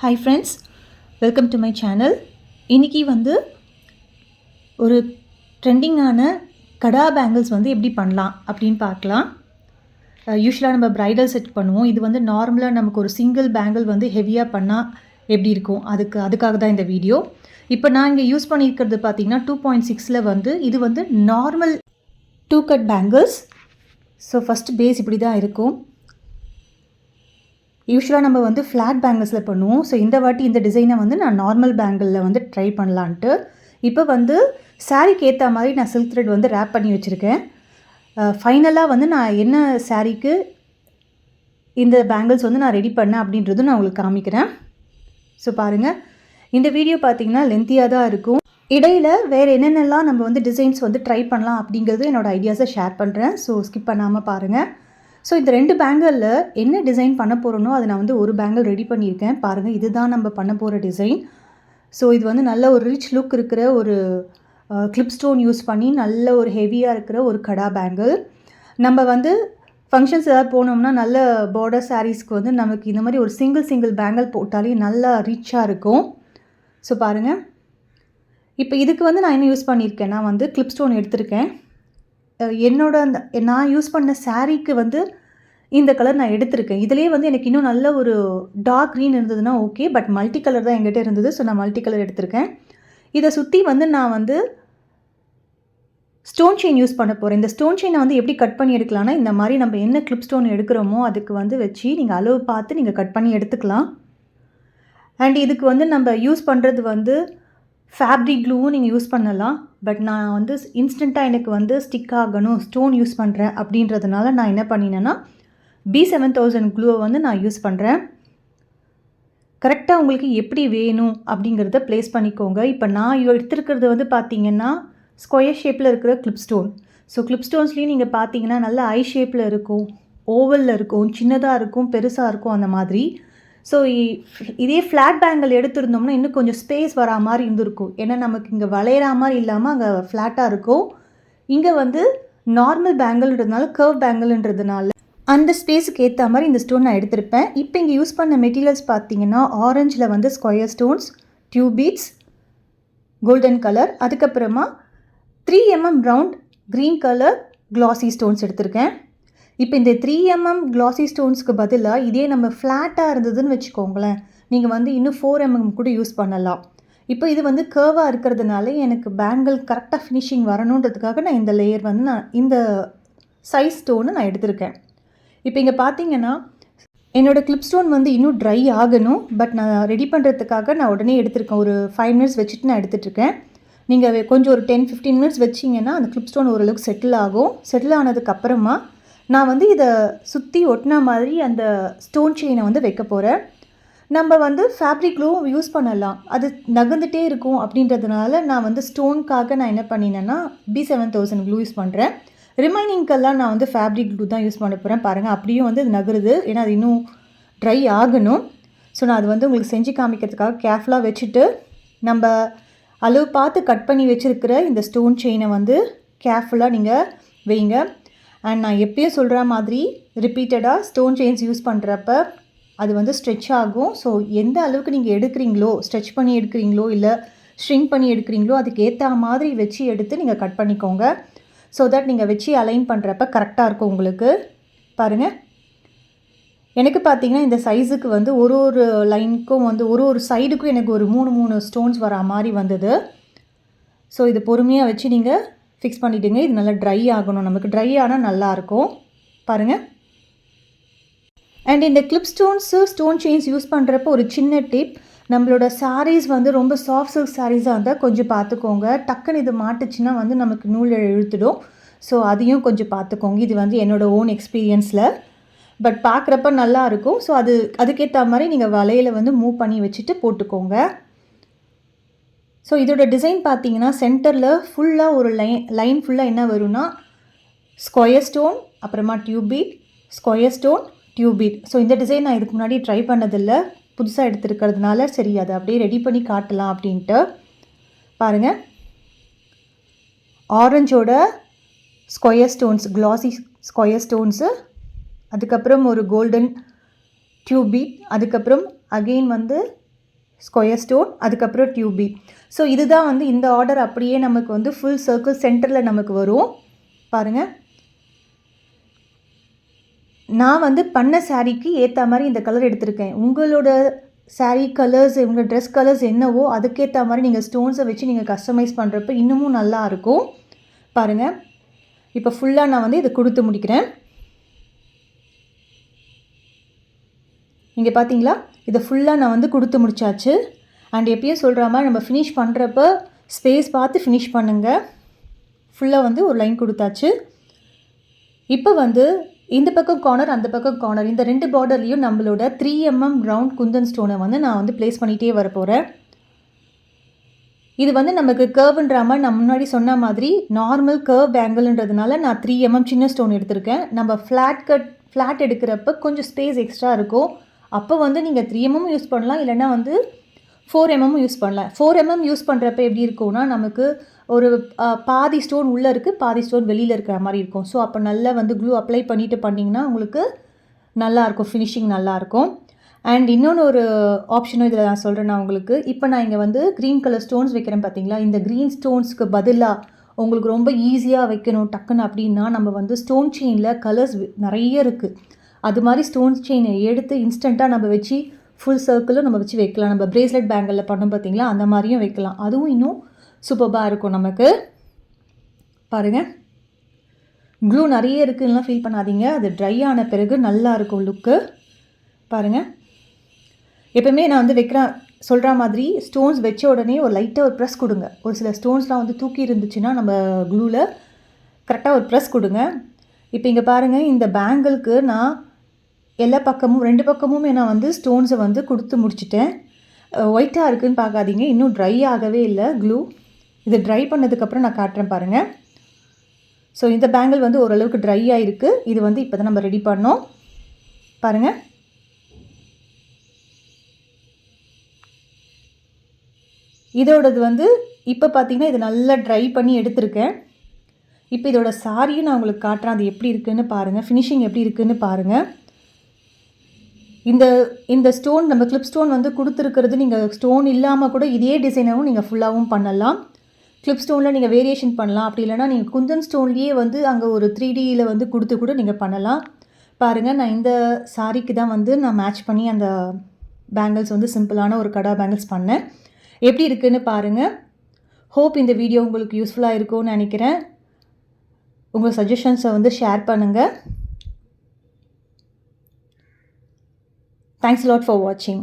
Hi friends, welcome to my channel. இன்றைக்கி வந்து ஒரு ட்ரெண்டிங்கான கடா பேங்கிள்ஸ் வந்து எப்படி பண்ணலாம் அப்படின்னு பார்க்கலாம். யூஸ்வலாக நம்ம ப்ரைடல் செட் பண்ணுவோம். இது வந்து நார்மலாக நமக்கு ஒரு சிங்கிள் பேங்கிள் வந்து ஹெவியாக பண்ணால் எப்படி இருக்கும், அதுக்காக தான் இந்த வீடியோ. இப்போ நான் இங்கே யூஸ் பண்ணியிருக்கிறது பார்த்தீங்கன்னா 2.6 வந்து இது வந்து normal 2 cut bangles. So first base இப்படி தான் இருக்கும். யூஸ்வலாக நம்ம வந்து ஃப்ளாட் பேங்கிள்ஸில் பண்ணுவோம். ஸோ இந்த வாட்டி இந்த டிசைனை வந்து நான் நார்மல் பேங்கிளில் வந்து ட்ரை பண்ணலான்ட்டு இப்போ வந்து சாரீக்கு ஏற்ற மாதிரி நான் சில்க் த்ரெட் வந்து ரேப் பண்ணி வச்சுருக்கேன். ஃபைனலாக வந்து நான் என்ன சாரீக்கு இந்த பேங்கிள்ஸ் வந்து நான் ரெடி பண்ணேன் அப்படின்றதும் நான் உங்களுக்கு காமிக்கிறேன். ஸோ பாருங்கள், இந்த வீடியோ பார்த்திங்கன்னா லென்த்தியாக தான் இருக்கும். இடையில் வேறு என்னென்னலாம் நம்ம வந்து டிசைன்ஸ் வந்து ட்ரை பண்ணலாம் அப்படிங்கிறது என்னோடய ஐடியாஸை ஷேர் பண்ணுறேன். ஸோ ஸ்கிப் பண்ணாமல் பாருங்கள். ஸோ இந்த 2 பேங்கிளில் என்ன டிசைன் பண்ண போகிறோனோ அதை நான் வந்து ஒரு பேங்கிள் ரெடி பண்ணியிருக்கேன். பாருங்கள், இதுதான் நம்ம பண்ண போகிற டிசைன். ஸோ இது வந்து நல்ல ஒரு ரிச் லுக் இருக்கிற ஒரு கிளிப் ஸ்டோன் யூஸ் பண்ணி நல்ல ஒரு ஹெவியாக இருக்கிற ஒரு கடா பேங்கிள். நம்ம வந்து ஃபங்க்ஷன்ஸ் ஏதாவது போனோம்னா நல்ல பார்டர் சாரீஸ்க்கு வந்து நமக்கு இந்த மாதிரி ஒரு சிங்கிள் பேங்கிள் போட்டாலே நல்லா ரிச்சாக இருக்கும். ஸோ பாருங்கள், இப்போ இதுக்கு வந்து நான் என்ன யூஸ் பண்ணியிருக்கேன், நான் வந்து கிளிப் ஸ்டோன் எடுத்திருக்கேன். நான் யூஸ் பண்ண சாரீக்கு வந்து இந்த கலர் நான் எடுத்திருக்கேன். இதிலே வந்து எனக்கு இன்னும் நல்ல ஒரு டார்க் க்ரீன் இருந்ததுன்னா ஓகே, பட் மல்டி கலர் தான் என்கிட்ட இருந்தது. ஸோ நான் மல்டி கலர் எடுத்திருக்கேன். இதை சுற்றி வந்து நான் வந்து ஸ்டோன் செயின் யூஸ் பண்ண போகிறேன். இந்த ஸ்டோன் செயினை வந்து எப்படி கட் பண்ணி எடுக்கலாம்னா, இந்த மாதிரி நம்ம என்ன கிளிப் ஸ்டோன் எடுக்கிறோமோ அதுக்கு வந்து வச்சு நீங்கள் அளவு பார்த்து நீங்கள் கட் பண்ணி எடுத்துக்கலாம். அண்ட் இதுக்கு வந்து நம்ம யூஸ் பண்ணுறது வந்து ஃபேப்ரிக் க்ளூவும் நீங்கள் யூஸ் பண்ணலாம். பட் நான் வந்து இன்ஸ்டண்ட்டாக எனக்கு வந்து ஸ்டிக் ஆகணும், ஸ்டோன் யூஸ் பண்ணுறேன் அப்படின்றதுனால நான் என்ன பண்ணினேன்னா B7000 க்ளூவை வந்து நான் யூஸ் பண்ணுறேன். கரெக்டாக உங்களுக்கு எப்படி வேணும் அப்படிங்கிறத ப்ளேஸ் பண்ணிக்கோங்க. இப்போ நான் எடுத்துருக்கிறது வந்து பார்த்திங்கன்னா ஸ்கொயர் ஷேப்பில் இருக்கிற கிளிப் ஸ்டோன். ஸோ கிளிப் ஸ்டோன்ஸ்லேயும் நீங்கள் பார்த்தீங்கன்னா நல்ல ஐ ஷேப்பில் இருக்கும், ஓவலில் இருக்கும், சின்னதாக இருக்கும், பெருசாக இருக்கும், அந்த மாதிரி. ஸோ இதே ஃப்ளாட் பேங்கிள் எடுத்துருந்தோம்னா இன்னும் கொஞ்சம் ஸ்பேஸ் வரா மாதிரி இருந்திருக்கும். ஏன்னா நமக்கு இங்கே வளையிற மாதிரி இல்லாமல் அங்கே ஃப்ளாட்டாக இருக்கும். இங்கே வந்து நார்மல் பேங்கிள்ன்றதுனால, கர்வ் பேங்கிள்ன்றதுனால அந்த ஸ்பேஸுக்கு ஏற்ற மாதிரி இந்த ஸ்டோன் நான் எடுத்திருப்பேன். இப்போ இங்கே யூஸ் பண்ண மெட்டீரியல்ஸ் பார்த்தீங்கன்னா ஆரஞ்சில் வந்து square stones, tube beads, golden colour, அதுக்கப்புறமா 3mm round green colour glassy stones எடுத்திருக்கேன். இப்போ இந்த 3mm க்ளாஸி ஸ்டோன்ஸ்க்கு பதிலாக இதே நம்ம ஃப்ளாட்டாக இருந்ததுன்னு வச்சுக்கோங்களேன், நீங்கள் வந்து இன்னும் 4mm கூட யூஸ் பண்ணலாம். இப்போ இது வந்து கர்வாக இருக்கிறதுனால எனக்கு பேங்கிள் கரெக்டாக ஃபினிஷிங் வரணுன்றதுக்காக நான் இந்த லேயர் வந்து நான் இந்த சைஸ் ஸ்டோனை நான் எடுத்திருக்கேன். இப்போ இங்கே பார்த்தீங்கன்னா என்னோடய கிளிப் ஸ்டோன் வந்து இன்னும் ட்ரை ஆகணும். பட் நான் ரெடி பண்ணுறதுக்காக நான் உடனே எடுத்திருக்கேன். ஒரு 5 மினிட்ஸ் வச்சுட்டு நான் எடுத்துகிட்ருக்கேன். நீங்கள் கொஞ்சம் ஒரு 10-15 மினிட்ஸ் வச்சிங்கன்னா அந்த கிளிப் ஸ்டோன் ஓரளவுக்கு செட்டில் ஆகும். செட்டில் ஆனதுக்கப்புறமா நான் வந்து இதை சுற்றி ஒட்டின மாதிரி அந்த ஸ்டோன் செயினை வந்து வைக்க போகிறேன். நம்ம வந்து ஃபேப்ரிக் க்ளூவும் யூஸ் பண்ணலாம், அது நகர்ந்துகிட்டே இருக்கும் அப்படின்றதுனால நான் வந்து ஸ்டோனுக்காக நான் என்ன பண்ணினேன்னா B7000 க்ளூ யூஸ் பண்ணுறேன். ரிமைனிங்க்கெல்லாம் நான் வந்து ஃபேப்ரிக் க்ளூ தான் யூஸ் பண்ண போகிறேன். பாருங்கள், அப்படியும் வந்து அது நகருது, ஏன்னா அது இன்னும் ட்ரை ஆகணும். ஸோ நான் அது வந்து உங்களுக்கு செஞ்சு காமிக்கிறதுக்காக கேர்ஃபுல்லாக வச்சுட்டு நம்ம அளவு பார்த்து கட் பண்ணி வச்சுருக்கிற இந்த ஸ்டோன் செயினை வந்து கேர்ஃபுல்லாக நீங்கள் வைங்க. அண்ட் நான் எப்பயும் சொல்கிற மாதிரி ரிப்பீட்டடாக ஸ்டோன் செயின்ஸ் யூஸ் பண்ணுறப்ப அது வந்து ஸ்ட்ரெச் ஆகும். ஸோ எந்த அளவுக்கு நீங்கள் எடுக்கிறீங்களோ, ஸ்ட்ரெச் பண்ணி எடுக்கிறீங்களோ இல்லை ஷ்ரிங்க் பண்ணி எடுக்கிறீங்களோ அதுக்கு ஏற்ற மாதிரி வச்சு எடுத்து நீங்கள் கட் பண்ணிக்கோங்க. ஸோ தட் நீங்கள் வச்சு அலைன் பண்ணுறப்ப கரெக்டாக இருக்கும் உங்களுக்கு. பாருங்கள், எனக்கு பார்த்தீங்கன்னா இந்த சைஸுக்கு வந்து ஒரு லைனுக்கும் வந்து ஒரு சைடுக்கும் எனக்கு ஒரு 3 ஸ்டோன்ஸ் வரா மாதிரி வந்தது. ஸோ இது பொறுமையாக வச்சு நீங்கள் ஃபிக்ஸ் பண்ணிவிடுங்க. இது நல்லா ட்ரை ஆகணும், நமக்கு ட்ரை ஆனால் நல்லாயிருக்கும். பாருங்கள். அண்ட் இந்த clip stones stone chains use பண்ணுறப்போ ஒரு சின்ன டிப், நம்மளோட சாரீஸ் வந்து ரொம்ப சாஃப்ட் சில்க் சாரீஸாக இருந்தால் கொஞ்சம் பார்த்துக்கோங்க. டக்குன்னு இது மாட்டுச்சுன்னா வந்து நமக்கு நூல் இழுத்துடும். ஸோ அதையும் கொஞ்சம் பார்த்துக்கோங்க. இது வந்து என்னோடய ஓன் எக்ஸ்பீரியன்ஸில். பட் பார்க்குறப்ப நல்லாயிருக்கும். ஸோ அதுக்கேற்ற மாதிரி நீங்கள் வலையில் வந்து மூவ் பண்ணி வச்சுட்டு போட்டுக்கோங்க. ஸோ இதோட டிசைன் பார்த்தீங்கன்னா சென்டரில் ஃபுல்லாக ஒரு லைன் ஃபுல்லாக என்ன வரும்னா ஸ்கொயர் ஸ்டோன், அப்புறமா tube beat, square stone, tube bead. So இந்த டிசைன் நான் இதுக்கு முன்னாடி ட்ரை பண்ணதில்லை, புதுசாக எடுத்துருக்கிறதுனால சரி அதை அப்படியே ரெடி பண்ணி காட்டலாம் அப்படின்ட்டு. பாருங்கள், ஆரஞ்சோட square stones, glassy square stones, அதுக்கப்புறம் ஒரு கோல்டன் டியூப் பீட், அதுக்கப்புறம் அகெயின் வந்து ஸ்கொயர் ஸ்டோன், அதுக்கப்புறம் டியூப் பீட். ஸோ இதுதான் வந்து இந்த ஆர்டர் அப்படியே நமக்கு வந்து ஃபுல் சர்க்கிள் சென்டரில் நமக்கு வரும். பாருங்கள், நான் வந்து பண்ண சாரீக்கு ஏற்ற மாதிரி இந்த கலர் எடுத்திருக்கேன். உங்களோட சாரீ கலர்ஸ், உங்கள் ட்ரெஸ் கலர்ஸ் என்னவோ அதுக்கேற்ற மாதிரி நீங்கள் ஸ்டோன்ஸை வச்சு நீங்கள் கஸ்டமைஸ் பண்ணுறப்ப இன்னமும் நல்லா இருக்கும். பாருங்கள், இப்போ ஃபுல்லாக நான் வந்து இதை கொடுத்து முடிக்கிறேன். இங்கே பார்த்தீங்களா, இதை ஃபுல்லாக நான் வந்து கொடுத்து முடிச்சாச்சு. அண்ட் எப்பயும் சொல்கிற மாதிரி நம்ம ஃபினிஷ் பண்ணுறப்ப ஸ்பேஸ் பார்த்து ஃபினிஷ் பண்ணுங்கள். ஃபுல்லாக வந்து ஒரு லைன் கொடுத்தாச்சு. இப்போ வந்து இந்த பக்கம் கார்னர், அந்த பக்கம் கார்னர், இந்த 2 பார்டர்லேயும் நம்மளோட 3 mm ரவுண்ட் குந்தன் ஸ்டோனை வந்து நான் வந்து ப்ளேஸ் பண்ணிகிட்டே வர போகிறேன். இது வந்து நமக்கு கர்வ்ன்ற மாதிரி நான் முன்னாடி சொன்ன மாதிரி நார்மல் கர்வ் ஆங்கிள்ன்றதுனால நான் 3 mm சின்ன ஸ்டோன் எடுத்திருக்கேன். நம்ம ஃப்ளாட் எடுக்கிறப்ப கொஞ்சம் ஸ்பேஸ் எக்ஸ்ட்ரா இருக்கும். அப்போ வந்து நீங்கள் 3 mm யூஸ் பண்ணலாம், இல்லைனா வந்து 4 mm யூஸ் பண்ணலாம். 4 mm யூஸ் பண்ணுறப்ப எப்படி இருக்கும்னா நமக்கு ஒரு பாதி ஸ்டோன் உள்ளே இருக்குது, பாதி ஸ்டோன் வெளியில் இருக்கிற மாதிரி இருக்கும். ஸோ அப்போ நல்லா வந்து க்ளூ அப்ளை பண்ணிவிட்டு பண்ணிங்கன்னா உங்களுக்கு நல்லாயிருக்கும், ஃபினிஷிங் நல்லாயிருக்கும். அண்ட் இன்னொன்று ஒரு ஆப்ஷனும் இதில் நான் சொல்கிறேன் நான் உங்களுக்கு. இப்போ நான் இங்கே வந்து க்ரீன் கலர் ஸ்டோன்ஸ் வைக்கிறேன் பார்த்தீங்களா, இந்த க்ரீன் ஸ்டோன்ஸ்க்கு பதிலாக உங்களுக்கு ரொம்ப ஈஸியாக வைக்கணும் டக்குன்னு அப்படின்னா நம்ம வந்து ஸ்டோன் செயினில் கலர்ஸ் நிறைய இருக்குது. அது மாதிரி ஸ்டோன் செயினை எடுத்து இன்ஸ்டண்ட்டாக நம்ம வச்சு ஃபுல் சர்க்கிளும் நம்ம வச்சு வைக்கலாம். நம்ம பிரேஸ்லெட் பேங்கிளில் பண்ணோம் பார்த்தீங்களா, அந்த மாதிரியும் வைக்கலாம். அதுவும் இன்னும் சூப்பராக இருக்கும் நமக்கு. பாருங்கள், க்ளூ நிறைய இருக்குதுலாம் ஃபீல் பண்ணாதீங்க, அது ட்ரை ஆன பிறகு நல்லா இருக்கும் லுக்கு. பாருங்கள், எப்போவுமே நான் வந்து சொல்கிற மாதிரி ஸ்டோன்ஸ் வச்ச உடனே ஒரு லைட்டாக ஒரு ப்ரெஸ் கொடுங்க. ஒரு சில ஸ்டோன்ஸ்லாம் வந்து தூக்கி இருந்துச்சுன்னா நம்ம க்ளூவில் கரெக்டாக ஒரு ப்ரெஸ் கொடுங்க. இப்போ இங்கே பாருங்கள், இந்த பேங்கிளுக்கு நான் எல்லா பக்கமும் 2 பக்கமுமே நான் வந்து ஸ்டோன்ஸை வந்து கொடுத்து முடிச்சிட்டேன். ஒயிட்டாக இருக்குதுன்னு பார்க்காதீங்க, இன்னும் ட்ரை ஆகவே இல்லை க்ளூ. இது ட்ரை பண்ணதுக்கப்புறம் நான் காட்டுறேன் பாருங்கள். ஸோ இந்த பேங்கிள் வந்து ஓரளவுக்கு ட்ரை ஆகிருக்கு. இது வந்து இப்போ தான் நம்ம ரெடி பண்ணோம். பாருங்கள், இதோடது வந்து இப்போ பார்த்தீங்கன்னா இது நல்லா ட்ரை பண்ணி எடுத்திருக்கேன். இப்போ இதோட சாரியும் நான் உங்களுக்கு காட்டுறேன், அது எப்படி இருக்குதுன்னு பாருங்கள், ஃபினிஷிங் எப்படி இருக்குதுன்னு பாருங்கள். இந்த ஸ்டோன் நம்ம கிளிப் ஸ்டோன் வந்து கொடுத்துருக்கிறது நீங்கள் ஸ்டோன் இல்லாமல் கூட இதே டிசைனாகவும் நீங்கள் ஃபுல்லாகவும் பண்ணலாம். கிளிப் ஸ்டோனில் நீங்கள் வேரியேஷன் பண்ணலாம். அப்படி இல்லைனா நீங்கள் குந்தன் ஸ்டோன்லேயே வந்து அங்கே ஒரு 3Dயில் வந்து கொடுத்து கூட நீங்கள் பண்ணலாம். பாருங்கள், நான் இந்த சாரிக்கு தான் வந்து நான் மேட்ச் பண்ணி அந்த பேங்கிள்ஸ் வந்து சிம்பிளான ஒரு கடா பேங்கிள்ஸ் பண்ணேன். எப்படி இருக்குதுன்னு பாருங்கள். ஹோப் இந்த வீடியோ உங்களுக்கு யூஸ்ஃபுல்லாக இருக்கும்னு நினைக்கிறேன். உங்கள் சஜஷன்ஸை வந்து ஷேர் பண்ணுங்கள். Thanks a lot for watching.